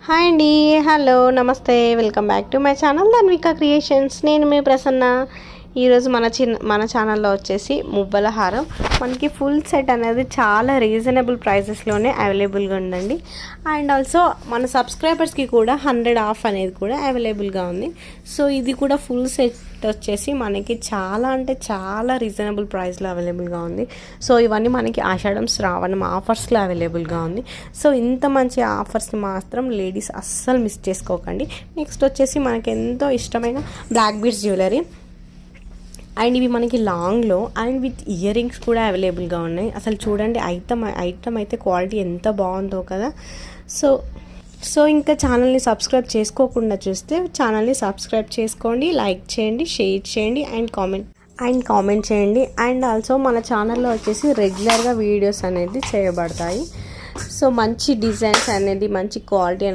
Hi అండి, hello, నమస్తే, welcome back to my channel Dhanvika creations. నేను మీ ప్రసన్న. ఈరోజు మన ఛానల్లో వచ్చేసి మువ్వల హారం మనకి ఫుల్ సెట్ అనేది చాలా రీజనబుల్ ప్రైజెస్లోనే అవైలబుల్గా ఉందండి. అండ్ ఆల్సో మన సబ్స్క్రైబర్స్కి కూడా 100 ఆఫ్ అనేది కూడా అవైలబుల్గా ఉంది. సో ఇది కూడా ఫుల్ సెట్ వచ్చేసి మనకి చాలా అంటే చాలా రీజనబుల్ ప్రైస్లో అవైలబుల్గా ఉంది. సో ఇవన్నీ మనకి ఆషాఢం శ్రావణం ఆఫర్స్లో అవైలబుల్గా ఉంది. సో ఇంత మంచి ఆఫర్స్ని మాత్రం లేడీస్ అస్సలు మిస్ చేసుకోకండి. నెక్స్ట్ వచ్చేసి మనకి ఎంతో ఇష్టమైన బ్లాక్ బీడ్స్ జ్యువెలరీ, అండ్ ఇవి మనకి లాంగ్లో అండ్ విత్ ఇయర్ రింగ్స్ కూడా అవైలబుల్గా ఉన్నాయి. అసలు చూడండి ఐటమ్ అయితే క్వాలిటీ ఎంత బాగుందో కదా. సో ఇంకా ఛానల్ని సబ్స్క్రైబ్ చేసుకోకుండా చూస్తే ఛానల్ని సబ్స్క్రైబ్ చేసుకోండి, లైక్ చేయండి, షేర్ చేయండి అండ్ కామెంట్ చేయండి. అండ్ ఆల్సో మన ఛానల్లో వచ్చేసి రెగ్యులర్గా వీడియోస్ అనేది చేయబడతాయి. సో మంచి డిజైన్స్ అనేది, మంచి క్వాలిటీ